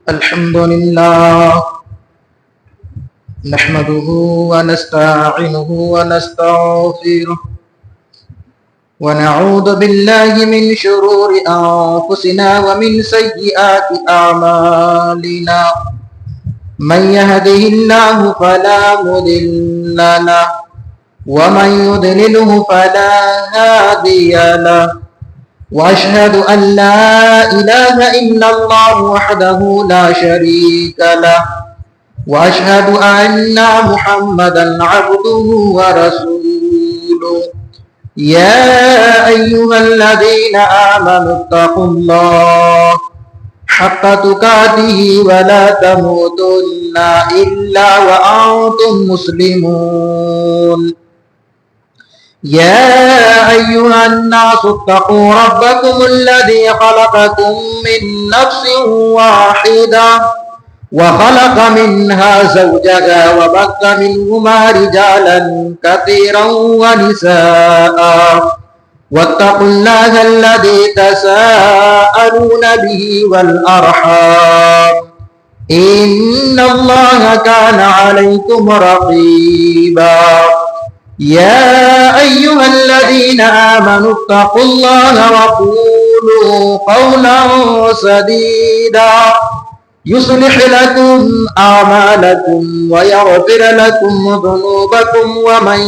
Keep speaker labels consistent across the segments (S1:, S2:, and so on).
S1: الحمد لله نحمده ونستعينه ونستغفره ونعوذ بالله من شرور أنفسنا ومن سيئات أعمالنا من يهده الله فلا مضل له ومن يضلله فلا هادي له وأشهد أن لا إله إلا الله وحده لا شريك له وأشهد أن محمدا عبده ورسوله يا أيها الذين آمنوا اتقوا الله حق تقاته ولا تموتن إلا وأنتم مسلمون يا أيها الناس اتقوا ربكم الذي خلقكم من نفس واحدة وخلق منها زوجها وبث منهما رجالا كثيرا ونساء واتقوا الله الذي تساءلون به والأرحام إن الله كان عليكم رقيبا يا أيها الذين آمنوا اتقوا الله وقولوا قولا سديدا يصلح لكم أعمالكم ويغفر لكم ذنوبكم ومن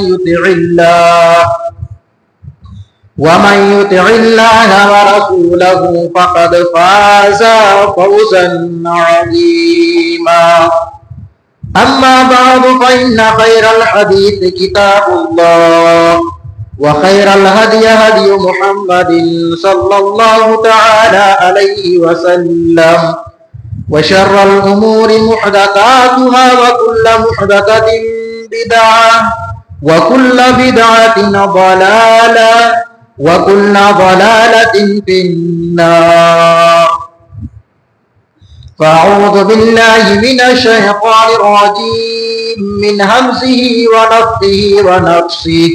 S1: يطع الله ورسوله فقد فاز فوزا عظيما أما بعد فإن خير الحديث كتاب الله وخير الهدي هدي محمد صلى الله تعالى عليه وسلم وشر الأمور محدثاتها وكل محدثة بدعة وكل بدعة ضلالة وكل ضلالة في النار فأعوذ بالله من الشيطان الرجيم من همزه ونفثه ونفسه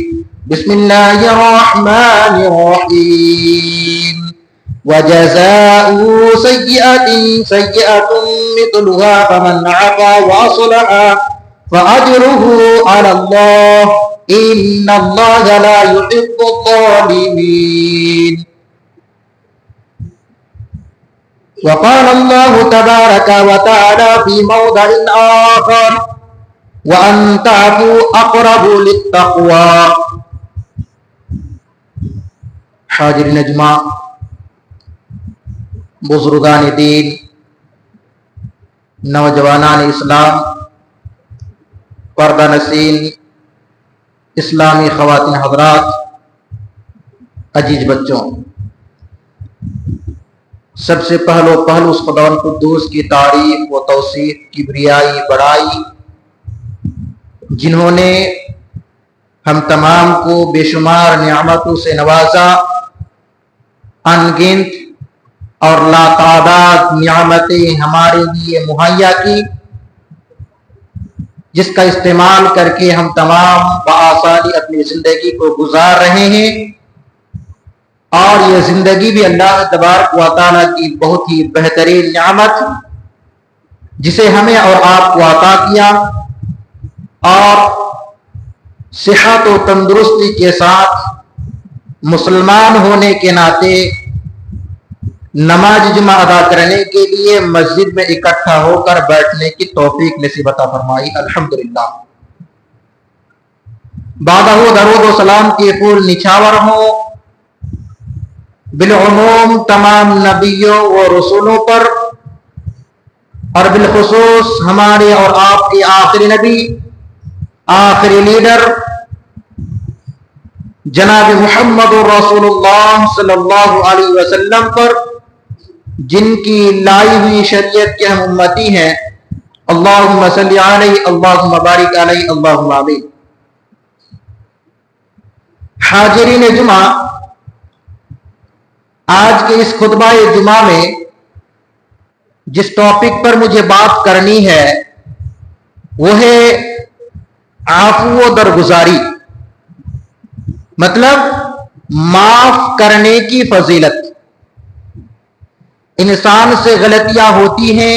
S1: بسم الله الرحمن الرحيم وجزاء سيئة سيئة مثلها فمن عفا وأصلح فأجره على الله إن الله لا يحب الظالمين وقال الله تبارك وتعالى في موضع آخر وأن تعفوا أقرب للتقوى حاضرین اجماع، بزرگان دین، نوجوانان اسلام، پردہ نشین اسلامی خواتین حضرات، عزیز بچوں، سب سے پہلو اس خدا القدوس کی تعریف و توصیف، کبریائی، بڑائی، جنہوں نے ہم تمام کو بے شمار نعمتوں سے نوازا، ان گنت اور لاتعداد نعمتیں ہمارے لیے مہیا کی، جس کا استعمال کر کے ہم تمام بآسانی اپنی زندگی کو گزار رہے ہیں، اور یہ زندگی بھی اللہ تبارک و تعالیٰ کی بہت ہی بہترین نعمت جسے ہمیں اور آپ کو عطا کیا، اور صحت و تندرستی کے ساتھ مسلمان ہونے کے ناطے نماز جمعہ ادا کرنے کے لیے مسجد میں اکٹھا ہو کر بیٹھنے کی توفیق نصیب عطا فرمائی، الحمدللہ۔ بعدہ درود و سلام کے پھول نچھاور ہوں بالعموم تمام نبیوں و رسولوں پر، اور بالخصوص ہمارے اور آپ کے آخری نبی، آخری لیڈر جناب محمد رسول اللہ صلی اللہ علیہ وسلم پر، جن کی لائی ہوئی شریعت کے ہم امتی ہیں۔ اللہم صلی علیہ، اللہم بارک علیہ، اللہم آمین۔ حاضرین جمعہ، آج کے اس خطبہ جمعہ میں جس ٹاپک پر مجھے بات کرنی ہے وہ ہے عفو و درگزاری، مطلب معاف کرنے کی فضیلت۔ انسان سے غلطیاں ہوتی ہیں،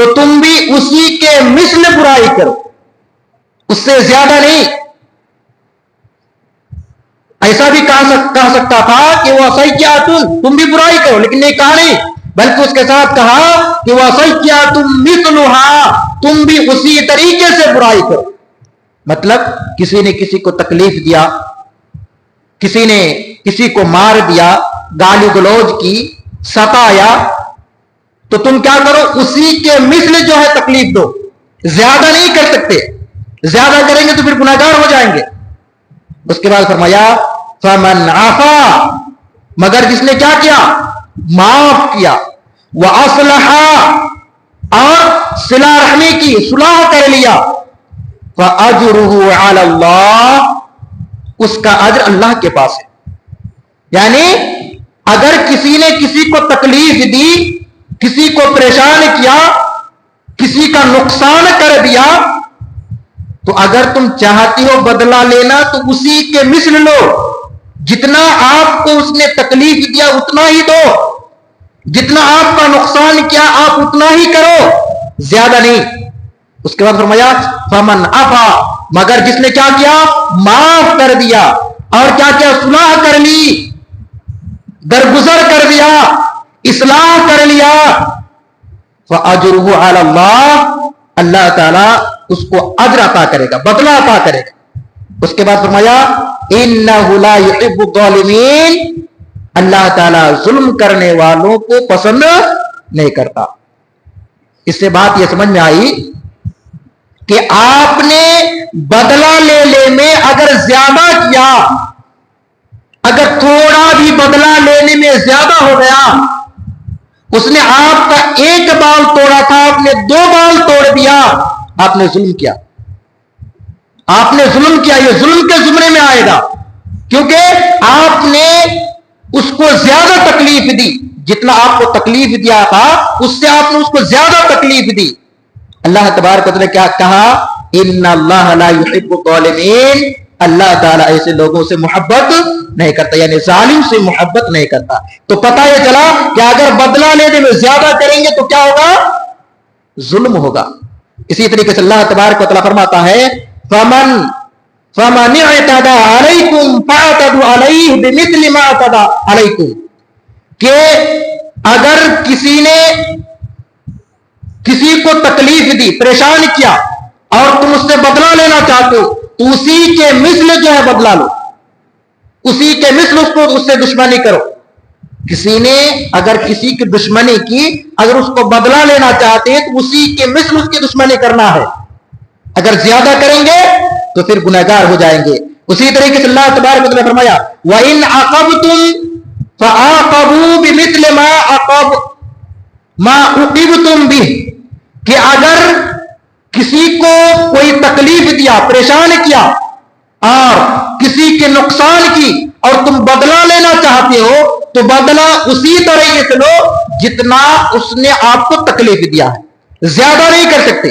S1: تو تم بھی اسی کے مثل برائی کرو، اس سے زیادہ نہیں۔ ایسا بھی کہا سکتا تھا کہ وہ سیئاتن، تم بھی برائی کرو، لیکن نہیں کہا نہیں، بلکہ اس کے ساتھ کہا کہ وہ سیئاتن مثلھا، تم بھی اسی طریقے سے برائی کرو۔ مطلب کسی نے کسی کو تکلیف دیا، کسی نے کسی کو مار دیا، گالی گلوچ کی، ستایا، تو تم کیا کرو؟ اسی کے مثل جو ہے تکلیف دو، زیادہ نہیں کر سکتے، زیادہ کریں گے تو پھر گناہگار ہو جائیں گے۔ اس کے بعد فرمایا فمن عفا، مگر جس نے کیا کیا؟ معاف کیا، واصلح، اور صلح رحمی کی، صلح کر لیا، فاجرہ علی اللہ، اس کا اجر اللہ کے پاس ہے۔ یعنی اگر کسی نے کسی کو تکلیف دی، کسی کو پریشان کیا، کسی کا نقصان کر دیا، تو اگر تم چاہتی ہو بدلہ لینا تو اسی کے مثل لو، جتنا آپ کو اس نے تکلیف دیا اتنا ہی دو، جتنا آپ کا نقصان کیا آپ اتنا ہی کرو، زیادہ نہیں۔ اس کے بعد فرمایا فمن عفا، مگر جس نے کیا کیا؟ معاف کر دیا، اور کیا کیا؟ صلح کر لی، درگزر کر دیا، اصلاح کر لیا، فاجرہ علی اللہ، اللہ تعالی اس کو اجر عطا کرے گا، بدلہ عطا کرے گا۔ اس کے بعد فرمایا انہ لا یحب الظالمین، اللہ تعالی ظلم کرنے والوں کو پسند نہیں کرتا۔ اس سے بات یہ سمجھ میں آئی کہ آپ نے بدلہ لینے میں اگر زیادہ کیا، اگر تھوڑا بھی بدلہ لینے میں زیادہ ہو گیا، اس نے آپ کا ایک بال توڑا تھا، آپ نے 2 بال توڑ دیا، آپ نے ظلم کیا، آپ نے ظلم کیا، یہ ظلم کے زمرے میں آئے گا، کیونکہ آپ نے اس کو زیادہ تکلیف دی، جتنا آپ کو تکلیف دیا تھا اس سے آپ نے اس کو زیادہ تکلیف دی۔ اللہ تبارک و تعالی کیا کہا؟ ان اللہ لا یحب الظالمین، اللہ تعالیٰ ایسے لوگوں سے محبت نہیں کرتا، یعنی ظالم سے محبت نہیں کرتا۔ تو پتہ یہ چلا کہ اگر بدلہ لینے میں زیادہ کریں گے تو کیا ہوگا؟ ظلم ہوگا۔ اسی طریقے سے اللہ تبارک و تعالیٰ فرماتا ہے فمن اعتدى علیکم فاعتدوا علیہ بمثل ما اعتدى علیکم، کہ اگر کسی نے کسی کو تکلیف دی، پریشان کیا، اور تم اس سے بدلہ لینا چاہتے ہو تو اسی کے مثل جو ہے بدلہ لو، اسی کے مثل اس سے دشمنی کرو۔ کسی نے اگر کسی کی دشمنی کی، اگر اس کو بدلہ لینا چاہتے ہیں تو اسی کے مثل اس کی دشمنی کرنا ہے، اگر زیادہ کریں گے تو پھر گنہگار ہو جائیں گے۔ اسی طریقے سے اللہ تبارک و تعالیٰ نے فرمایا وَإِنْ عَقَبْتُمْ فَعَاقَبُوا بِمِثْلِ مَا عُوقِبْتُمْ بِهِ، کہ اگر کسی کو کوئی تکلیف دیا، پریشان کیا، اور کسی کے نقصان کی، اور تم بدلہ لینا چاہتے ہو تو بدلہ اسی طریقے سے لو جتنا اس نے آپ کو تکلیف دیا ہے، زیادہ نہیں کر سکتے۔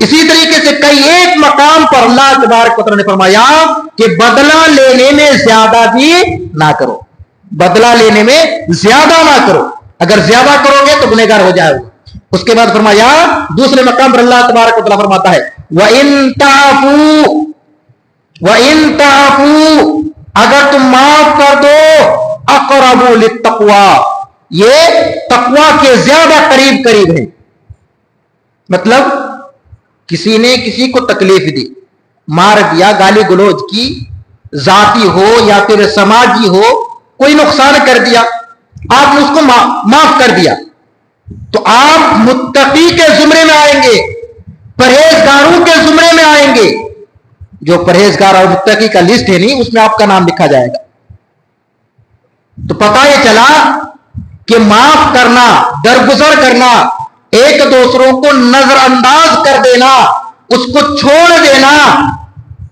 S1: اسی طریقے سے کئی ایک مقام پر اللہ تبارک و تعالیٰ نے فرمایا کہ بدلہ لینے میں زیادہ بھی نہ کرو، بدلہ لینے میں زیادہ نہ کرو، اگر زیادہ کرو گے تو گنہگار ہو جائے گا۔ اس کے بعد فرمایا دوسرے مقام پر اللہ تبارک و تعالیٰ فرماتا ہے وَإِن تَعْفُوا، اگر تم معاف کر دو، اقرب للتقوی، یہ تقوی کے زیادہ قریب ہے۔ مطلب کسی نے کسی کو تکلیف دی، مار دیا، گالی گلوچ کی، ذاتی ہو یا پھر سماجی ہو، کوئی نقصان کر دیا، آپ نے اس کو معاف کر دیا، تو آپ متقی کے زمرے میں آئیں گے، پرہیزگاروں کے زمرے میں آئیں گے۔ جو پرہیزگار اور متقی کا لسٹ ہے نہیں، اس میں آپ کا نام لکھا جائے گا۔ تو پتہ یہ چلا کہ معاف کرنا، درگزر کرنا، ایک دوسروں کو نظر انداز کر دینا، اس کو چھوڑ دینا،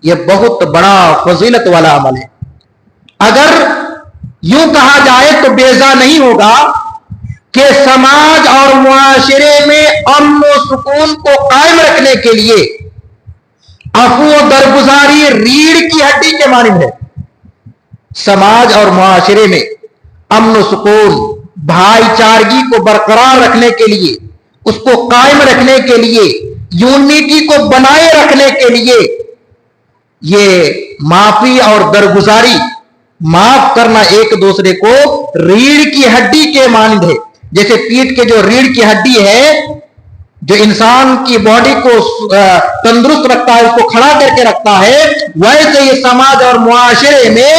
S1: یہ بہت بڑا فضیلت والا عمل ہے۔ اگر یوں کہا جائے تو بیزا نہیں ہوگا کہ سماج اور معاشرے میں امن و سکون کو قائم رکھنے کے لیے عفو و درگزاری ریڑھ کی ہڈی کے مانند ہے۔ سماج اور معاشرے میں امن و سکون، بھائی چارگی کو برقرار رکھنے کے لیے، اس کو قائم رکھنے کے لیے، یونٹی کو بنائے رکھنے کے لیے یہ معافی اور درگزاری، معاف کرنا ایک دوسرے کو ریڑھ کی ہڈی کے مانند ہے. جیسے پیٹھ کے جو ریڑھ کی ہڈی ہے جو انسان کی باڈی کو تندرست رکھتا ہے، اس کو کھڑا کر کے رکھتا ہے، ویسے ہی سماج اور معاشرے میں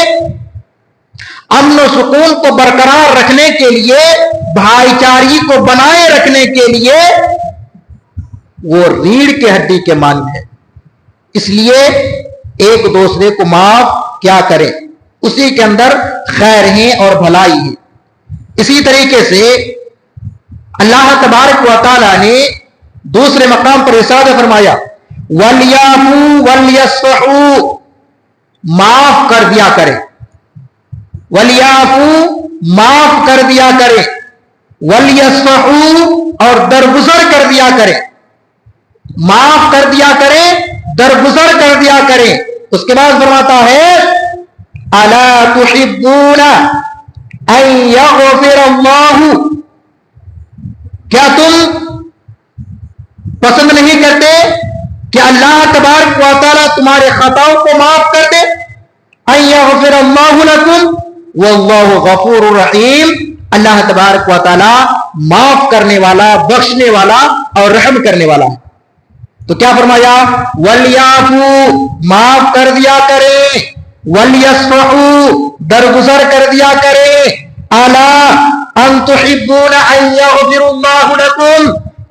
S1: امن و سکون کو برقرار رکھنے کے لیے، بھائی چارگی کو بنائے رکھنے کے لیے وہ ریڑھ کی ہڈی کے مانند ہے. اس لیے ایک دوسرے کو معاف کیا کریں، اسی کے اندر خیر ہے اور بھلائی ہے. اسی طریقے سے اللہ تبارک و تعالی نے دوسرے مقام پر ارشاد فرمایا وَلْيَعْفُوا وَلْيَصْفَحُوا، معاف کر دیا کریں. وَلْيَعْفُوا، معاف کر دیا کریں. وَلْيَصْفَحُوا، اور درگزر کر دیا کریں. معاف کر دیا کریں، درگزر کر دیا کریں. اس کے بعد فرماتا ہے أَلَا تُحِبُّونَ أَن يَغْفِرَ اللَّهُ، کیا تم پسند نہیں کرتے کہ اللہ تبارک و تعالیٰ تمہارے خطاؤں کو معاف کر دے؟ أَن يَغْفِرَ اللَّهُ لَكُمْ وَاللَّهُ غَفُورٌ رَحِيمٌ، اللہ تبارک و تعالیٰ معاف کرنے والا، بخشنے والا اور رحم کرنے والا ہے. تو کیا فرمایا؟ وَلْيَعْفُوا، معاف کر دیا کریں. وَلْيَصْفَحُوا، درگزر کر دیا کریں. أَلَا أَن تُحِبُّونَ أَن يَغْفِرَ اللَّهُ لَكُمْ،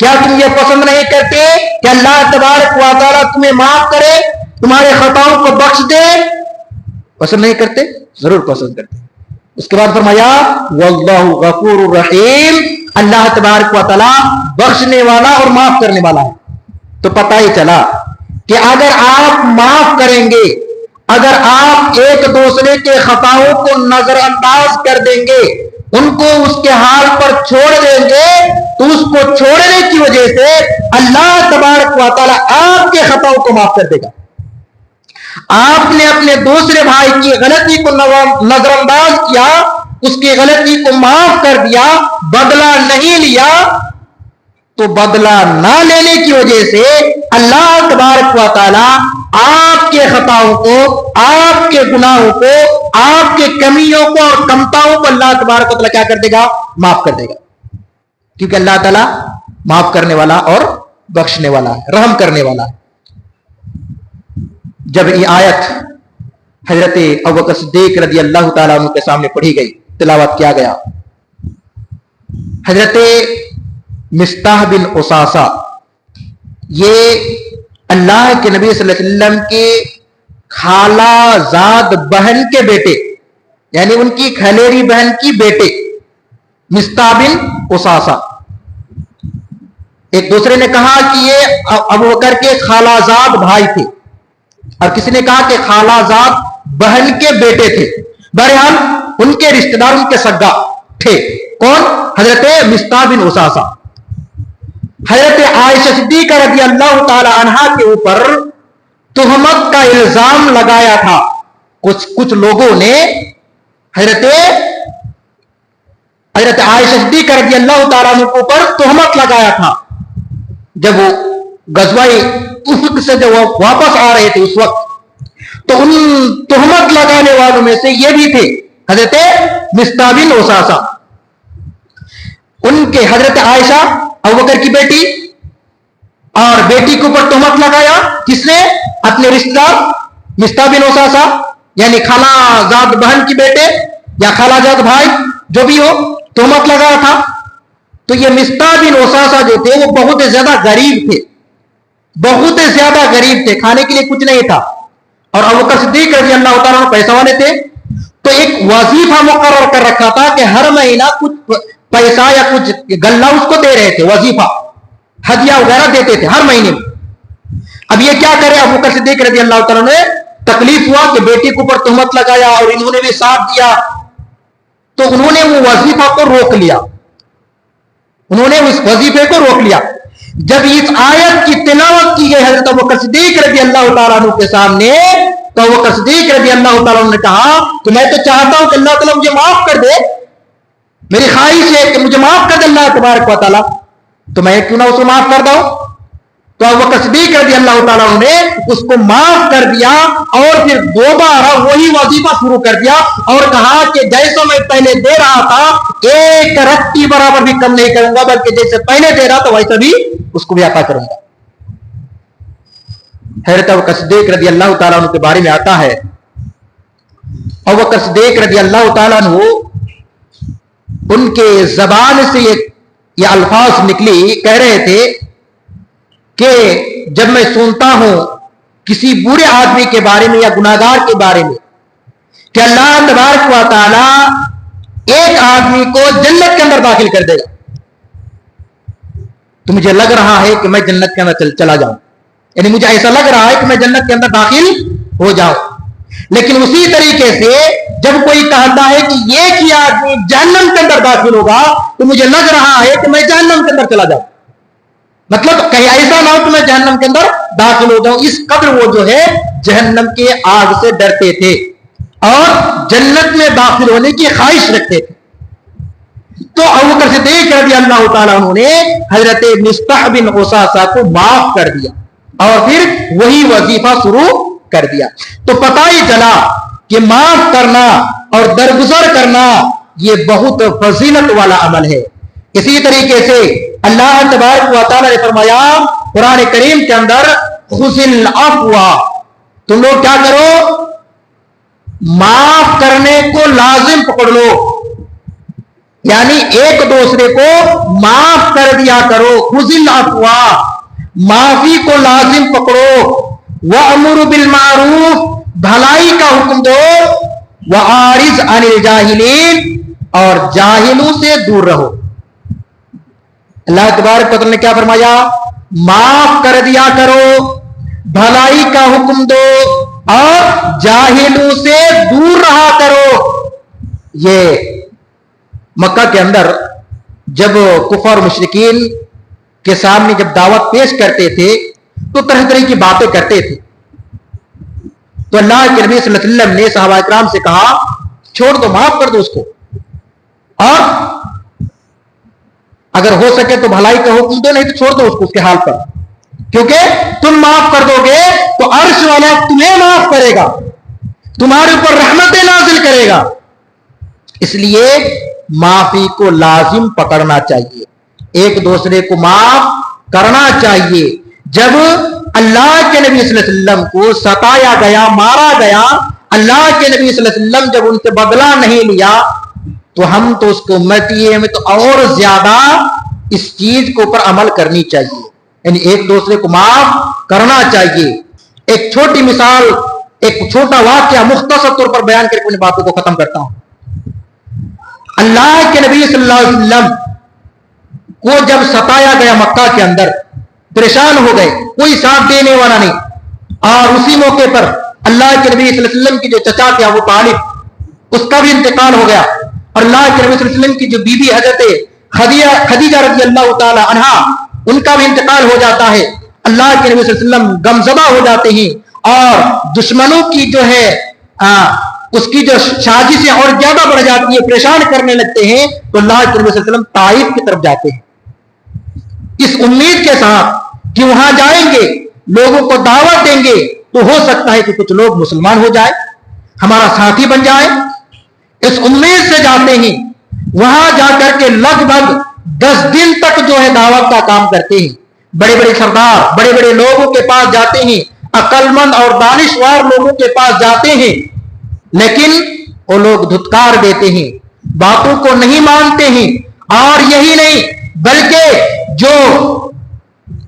S1: کیا تم یہ پسند نہیں کرتے کہ اللہ تبارک و تعالیٰ تمہیں معاف کرے، تمہارے خطاؤں کو بخش دے؟ پسند نہیں کرتے؟ ضرور پسند کرتے. اس کے بعد فرمایا وَاللَّهُ غَفُورٌ رَحِيمٌ، اللہ تبارک و تعالیٰ بخشنے والا اور معاف کرنے والا ہے. تو پتہ ہی چلا کہ اگر آپ معاف کریں گے، اگر آپ ایک دوسرے کے خطاؤں کو نظر انداز کر دیں گے، ان کو اس کے حال پر چھوڑ دیں گے، تو اس کو چھوڑنے کی وجہ سے اللہ تبارک و تعالیٰ آپ کے خطاؤں کو معاف کر دے گا. آپ نے اپنے دوسرے بھائی کی غلطی کو نظر انداز کیا، اس کی غلطی کو معاف کر دیا، بدلہ نہیں لیا، تو بدلہ نہ لینے کی وجہ سے اللہ تبارک و تعالیٰ آپ کے خطاؤں کو، آپ کے گناہوں کو، آپ کے کمیوں کو اور کمتاؤں کو اللہ تبارک و تعالیٰ کیا کر دے گا؟ معاف کر دے گا. کیونکہ اللہ تعالیٰ معاف کرنے والا اور بخشنے والا ہے، رحم کرنے والا ہے. جب یہ آیت حضرت ابوبکر صدیق رضی اللہ تعالیٰ عنہ کے سامنے پڑھی گئی، تلاوت کیا گیا، حضرت مصطح بن اساسہ، یہ اللہ کے نبی صلی اللہ علیہ وسلم کے خالہ زاد بہن کے بیٹے، یعنی ان کی خلیری بہن کی بیٹے مصطح بن اساسہ. ایک دوسرے نے کہا کہ یہ ابوبکر کے خالہ زاد بھائی تھے، اور کسی نے کہا کہ خالہ زاد بہن کے بیٹے تھے. بہرحال ان کے رشتہ دار، ان کے سگا تھے. کون؟ حضرت مصطح بن اساسہ. حضرت عائشہ صدیقہ رضی اللہ تعالی عنہا کے اوپر تہمت کا الزام لگایا تھا. کچھ لوگوں نے حضرت عائشہ صدیقہ رضی اللہ تعالیٰ عنہ کے اوپر تہمت لگایا تھا. جب وہ غزوہ احد سے جب واپس آ رہے تھے اس وقت، تو ان تہمت لگانے والوں میں سے یہ بھی تھے حضرت مصطح بن اساسہ. ان کے حضرت عائشہ ابوبکر کی بیٹی، اور بیٹی کے اوپر تہمت لگایا کس نے؟ اپنے رشتہ دار مصطح بن اساسہ، یعنی خالہ زاد بہن کی بیٹے یا خالہ زاد بھائی جو بھی ہو، تہمت لگایا تھا. تو یہ مصطح بن اساسہ جو تھے وہ بہت زیادہ غریب تھے، بہت زیادہ غریب تھے، کھانے کے لیے کچھ نہیں تھا. اور ابوبکر صدیق رضی اللہ تعالیٰ عنہ پیسہ والے تھے، تو ایک وظیفہ مقرر کر رکھا تھا کہ ہر مہینہ کچھ پیسہ یا کچھ غلہ اس کو دے رہے تھے، وظیفہ ہدیہ وغیرہ دیتے تھے ہر مہینے میں. اب یہ کیا کرے؟ ابوبکر صدیق رضی اللہ تعالیٰ نے تکلیف ہوا کہ بیٹی کے اوپر تہمت لگایا اور انہوں نے بھی ساتھ دیا، تو انہوں نے وہ وظیفہ کو روک لیا، انہوں نے اس وظیفے کو روک لیا. جب اس آیت کی تلاوت کی گئی حضرت ابوبکر صدیق رضی اللہ تعالیٰ عنہ کے سامنے، تو ابوبکر صدیق رضی اللہ تعالیٰ عنہ نے کہا کہ میں تو چاہتا ہوں کہ اللہ تعالیٰ مجھے معاف کر دے، میری خواہش ہے کہ مجھے معاف کر دے اللہ تبارک و تعالیٰ. تو میں کیوں نہ اسے معاف کر دوں؟ تو ابو بکر صدیق رضی اللہ تعالیٰ نے اس کو معاف کر دیا اور پھر دوبارہ وہی وظیفہ شروع کر دیا اور کہا کہ جیسا میں پہلے دے رہا تھا ایک رتی برابر بھی کم نہیں کروں گا، بلکہ جیسے پہلے دے رہا تھا ویسا بھی اس کو بھی عطا کروں گا۔ حضرت ابو بکر صدیق رضی اللہ تعالیٰ عنہ کے بارے میں آتا ہے، ابو بکر صدیق رضی اللہ تعالیٰ عنہ ان کے زبان سے یہ الفاظ نکلی، کہہ رہے تھے کہ جب میں سنتا ہوں کسی برے آدمی کے بارے میں یا گناہگار کے بارے میں کہ اللہ تبارک و تعالی ایک آدمی کو جنت کے اندر داخل کر دے گا، تو مجھے لگ رہا ہے کہ میں جنت کے اندر چلا جاؤں، یعنی مجھے ایسا لگ رہا ہے کہ میں جنت کے اندر داخل ہو جاؤں۔ لیکن اسی طریقے سے جب کوئی کہتا ہے کہ ایک ہی آدمی جہنم کے اندر داخل ہوگا تو مجھے لگ رہا ہے کہ میں جہنم کے اندر چلا جاؤں، مطلب کہیں ایسا نہ ہو کہ میں جہنم کے اندر داخل ہو جاؤں۔ اس قدر وہ جو ہے جہنم کے آگ سے ڈرتے تھے اور جنت میں داخل ہونے کی خواہش رکھتے تھے۔ تو ابو بکر صدیق رضی اللہ تعالیٰ عنہ نے حضرت مصطح بن اساسہ کو معاف کر دیا اور پھر وہی وظیفہ شروع کر دیا۔ تو پتہ ہی چلا کہ معاف کرنا اور درگزر کرنا یہ بہت فضیلت والا عمل ہے۔ اسی طریقے سے اللہ تبارک و تعالیٰ نے فرمایا قرآن کریم کے اندر خذ العفو، تم لوگ کیا کرو، معاف کرنے کو لازم پکڑ لو، یعنی ایک دوسرے کو معاف کر دیا کرو۔ خذ العفو، معافی کو لازم پکڑو۔ وَأْمُرُ بِالْمَعْرُوفِ، بھلائی کا حکم دو۔ وَأَعْرِضْ عَنِ الْجَاهِلِينَ، اور جاہلوں سے دور رہو۔ اللہ تبارک و تعالیٰ نے کیا فرمایا؟ معاف کر دیا کرو، بھلائی کا حکم دو اور جاہلوں سے دور رہا کرو۔ یہ مکہ کے اندر جب کفار اور مشرکین کے سامنے جب دعوت پیش کرتے تھے تو طرح طرح کی باتیں کرتے تھے، تو اللہ کے نبی صلی اللہ علیہ وسلم نے صحابہ کرام سے کہا چھوڑ دو، معاف کر دو اس کو، اور اگر ہو سکے تو بھلائی کا حکم دو، نہیں تو چھوڑ دو اس کو اس کے حال پر، کیونکہ تم معاف کر دو گے تو عرش والا تمہیں معاف کرے گا، تمہارے اوپر رحمتیں نازل کرے گا۔ اس لیے معافی کو لازم پکڑنا چاہیے، ایک دوسرے کو معاف کرنا چاہیے۔ جب اللہ کے نبی صلی اللہ علیہ وسلم کو ستایا گیا، مارا گیا، اللہ کے نبی صلی اللہ علیہ وسلم جب ان سے بدلہ نہیں لیا تو ہم تو اس کو امتی ہے، ہمیں تو اور زیادہ اس چیز کے اوپر عمل کرنی چاہیے، یعنی ایک دوسرے کو معاف کرنا چاہیے۔ ایک چھوٹی مثال، ایک چھوٹا واقعہ مختصر طور پر بیان کر کے اپنی باتوں کو ختم کرتا ہوں۔ اللہ کے نبی صلی اللہ علیہ وسلم کو جب ستایا گیا مکہ کے اندر، پریشان ہو گئے، کوئی ساتھ دینے والا نہیں، اور اسی موقع پر اللہ کے نبی صلی اللہ علیہ وسلم کی جو چچا تھا ابو طالب، اس کا بھی انتقال ہو گیا، اور اللہ کے نبی صلی اللہ علیہ وسلم کی جو بیوی حضرت خدیجہ رضی اللہ تعالی عنہا، ان کا بھی انتقال ہو جاتا ہے۔ اللہ کے نبی صلی اللہ علیہ وسلم غمزدہ ہو جاتے ہیں اور دشمنوں کی جو ہے اس کی جو سازشیں اور زیادہ بڑھ جاتی ہے، پریشان کرنے لگتے ہیں، تو اللہ کے نبی صلی اللہ علیہ وسلم طائف کی طرف جاتے ہیں اس امید کے ساتھ کہ وہاں جائیں گے، لوگوں کو دعوت دیں گے تو ہو سکتا ہے کہ کچھ لوگ مسلمان ہو جائے، ہمارا ساتھی بن جائے۔ اس امید سے جاتے ہیں، وہاں جا کر کے لگ بھگ 10 دن تک جو ہے دعوت کا کام کرتے ہیں، بڑے بڑے سردار، بڑے بڑے لوگوں کے پاس جاتے ہیں، عقل مند اور دانشور لوگوں کے پاس جاتے ہیں، لیکن وہ لوگ دھتکار دیتے ہیں، باتوں کو نہیں مانتے ہیں۔ اور یہی نہیں بلکہ جو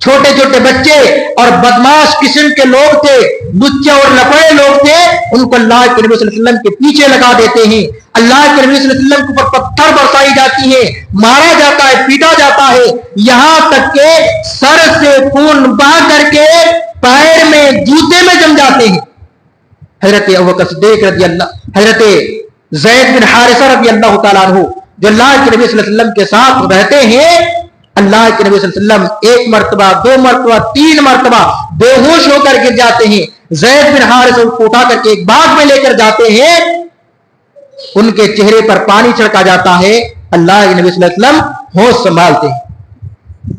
S1: چھوٹے چھوٹے بچے اور بدماش قسم کے لوگ تھے، لچے اور لفڑے لوگ تھے، ان کو اللہ کے نبی صلی اللہ علیہ وسلم کے پیچھے لگا دیتے ہیں، اللہ کے نبی صلی اللہ علیہ وسلم کے اوپر پتھر برسائی جاتی ہے، مارا جاتا ہے، پیٹا جاتا ہے، یہاں تک کہ سر سے خون بہا کر کے پیر میں جوتے میں جم جاتے ہیں۔ حضرت ابوبکر صدیق رضی اللہ، حضرت زید بن حارثہ رضی اللہ تعالیٰ عنہ جو اللہ کے نبی صلی اللہ علیہ وسلم کے ساتھ رہتے ہیں، اللہ کے نبی صلی اللہ علیہ وسلم 1 مرتبہ 2 مرتبہ 3 مرتبہ بے ہوش ہو کر گر جاتے ہیں، زید بن حارثہ کو اٹھا کر کے ایک باغ میں لے کر جاتے ہیں، ان کے چہرے پر پانی چھڑکا جاتا ہے، اللہ کے نبی صلی اللہ علیہ وسلم ہوش سنبھالتے ہیں۔